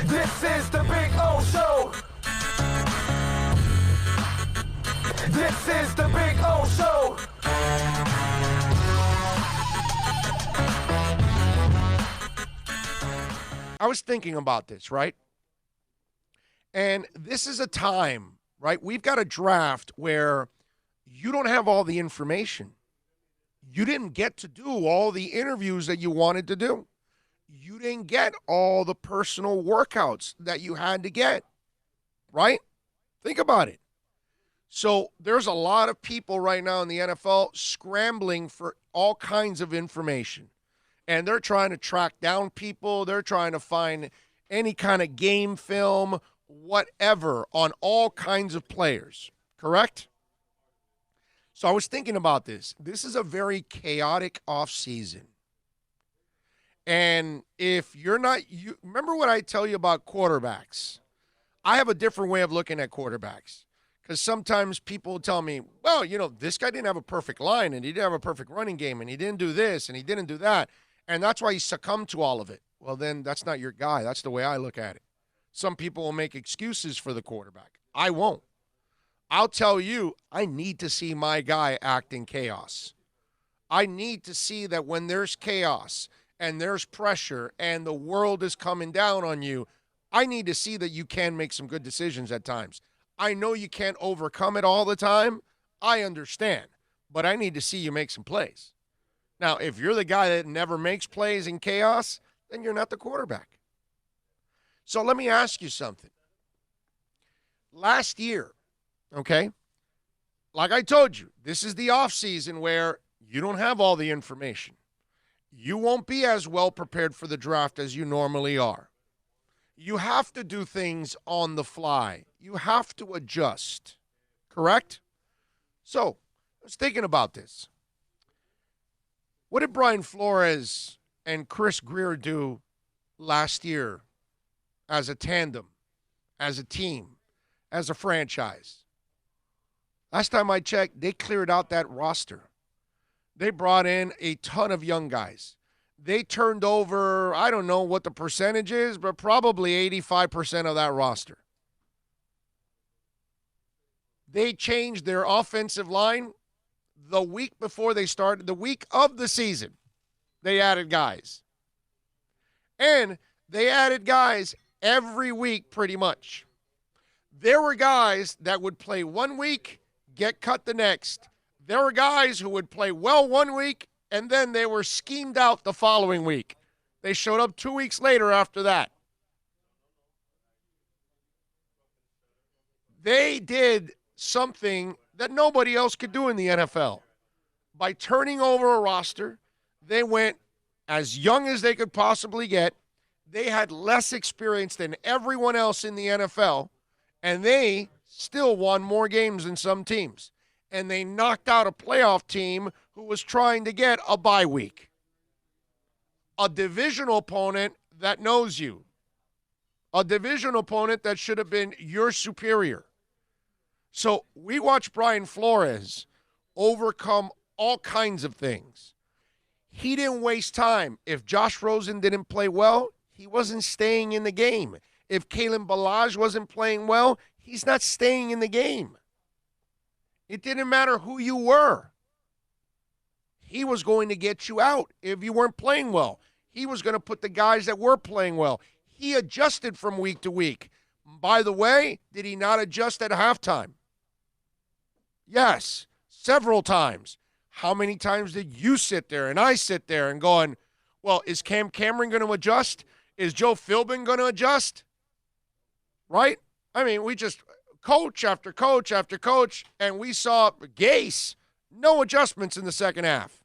This is the Big O Show. This is the Big O Show. I was thinking about this, right? And this is a time, right? We've got a draft where you don't have all the information. You didn't get to do all the interviews that you wanted to do. You didn't get all the personal workouts that you had to get, right? Think about it. So there's a lot of people right now in the NFL scrambling for all kinds of information. And they're trying to track down people. They're trying to find any kind of game film, whatever, on all kinds of players. Correct? So I was thinking about this. This is a very chaotic offseason. And if you're not, you remember what I tell you about quarterbacks? I have a different way of looking at quarterbacks. Because sometimes people tell me, well, this guy didn't have a perfect line, and he didn't have a perfect running game, and he didn't do this, and he didn't do that. And that's why he succumbed to all of it. Well, then that's not your guy. That's the way I look at it. Some people will make excuses for the quarterback. I won't. I'll tell you, I need to see my guy act in chaos. I need to see that when there's chaos and there's pressure and the world is coming down on you, I need to see that you can make some good decisions at times. I know you can't overcome it all the time. I understand. But I need to see you make some plays. Now, if you're the guy that never makes plays in chaos, then you're not the quarterback. So let me ask you something. Last year, okay, like I told you, this is the offseason where you don't have all the information. You won't be as well prepared for the draft as you normally are. You have to do things on the fly. You have to adjust, correct? So I was thinking about this. What did Brian Flores and Chris Grier do last year as a tandem, as a team, as a franchise? Last time I checked, they cleared out that roster. They brought in a ton of young guys. They turned over, I don't know what the percentage is, but probably 85% of that roster. They changed their offensive line the week before they started, the week of the season. They added guys. And they added guys every week pretty much. There were guys that would play 1 week, get cut the next. There were guys who would play well 1 week, and then they were schemed out the following week. They showed up 2 weeks later after that. They did something that nobody else could do in the NFL. By turning over a roster, they went as young as they could possibly get. They had less experience than everyone else in the NFL, and they still won more games than some teams. And they knocked out a playoff team who was trying to get a bye week. A divisional opponent that knows you. A divisional opponent that should have been your superior. So we watched Brian Flores overcome all kinds of things. He didn't waste time. If Josh Rosen didn't play well, he wasn't staying in the game. If Kalen Ballage wasn't playing well, he's not staying in the game. It didn't matter who you were. He was going to get you out if you weren't playing well. He was going to put the guys that were playing well. He adjusted from week to week. By the way, did he not adjust at halftime? Yes, several times. How many times did you sit there and I sit there and going, well, is Cam Cameron going to adjust? Is Joe Philbin going to adjust? Right? I mean, we just coach after coach after coach, and we saw Gase, no adjustments in the second half.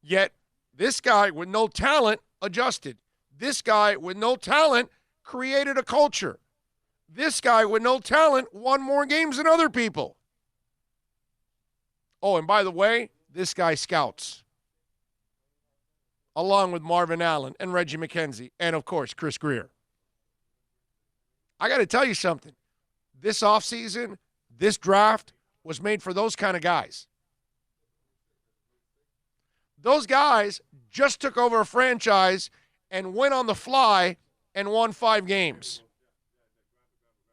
Yet this guy with no talent adjusted. This guy with no talent created a culture. This guy with no talent won more games than other people. Oh, and by the way, this guy scouts. Along with Marvin Allen and Reggie McKenzie and, of course, Chris Grier. I got to tell you something. This offseason, this draft was made for those kind of guys. Those guys just took over a franchise and went on the fly and won 5 games.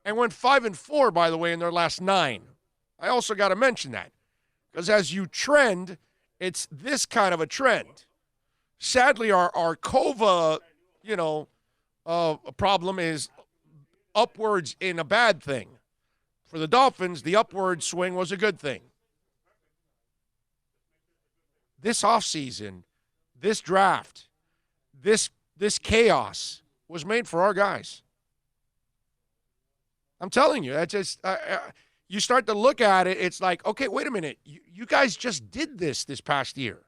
And went 5-4, by the way, in their last 9. I also got to mention that. Because as you trend, it's this kind of a trend. Sadly, our COVA, problem is upwards in a bad thing. For the Dolphins, the upward swing was a good thing. This offseason, this draft, this chaos was made for our guys. I'm telling you, that's just you start to look at it, it's like, okay, wait a minute. You guys just did this past year.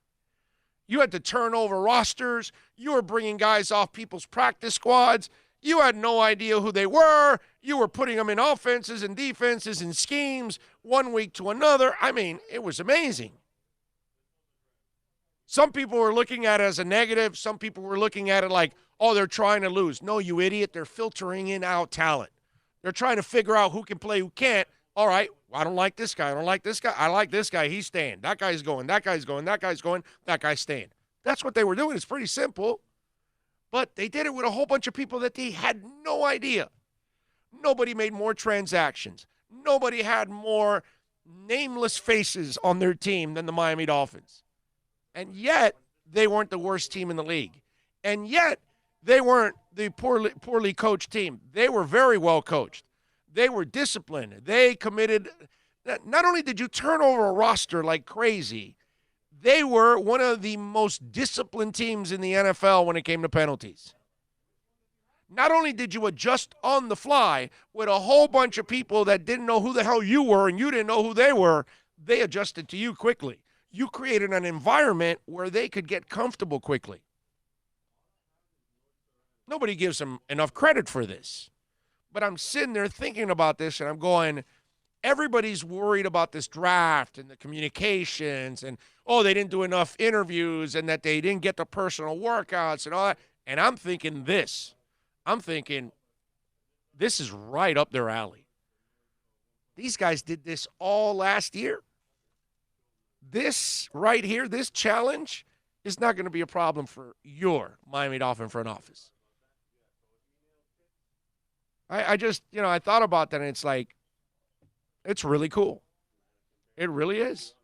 You had to turn over rosters. You were bringing guys off people's practice squads. You had no idea who they were. You were putting them in offenses and defenses and schemes one week to another. I mean, it was amazing. Some people were looking at it as a negative. Some people were looking at it like, oh, they're trying to lose. No, you idiot. They're filtering in out talent. They're trying to figure out who can play, who can't. All right, I don't like this guy. I don't like this guy. I like this guy. He's staying. That guy's going. That guy's going. That guy's going. That guy's staying. That's what they were doing. It's pretty simple. But they did it with a whole bunch of people that they had no idea. Nobody made more transactions. Nobody had more nameless faces on their team than the Miami Dolphins. And yet, they weren't the worst team in the league. And yet, they weren't the poorly coached team. They were very well coached. They were disciplined. They committed. Not only did you turn over a roster like crazy, they were one of the most disciplined teams in the NFL when it came to penalties. Not only did you adjust on the fly with a whole bunch of people that didn't know who the hell you were and you didn't know who they were, they adjusted to you quickly. You created an environment where they could get comfortable quickly. Nobody gives them enough credit for this. But I'm sitting there thinking about this, and I'm going, everybody's worried about this draft and the communications and, oh, they didn't do enough interviews and that they didn't get the personal workouts and all that. And I'm thinking this. I'm thinking this is right up their alley. These guys did this all last year. This right here, this challenge is not going to be a problem for your Miami Dolphin front office. I just, I thought about that, and it's like, it's really cool. It really is.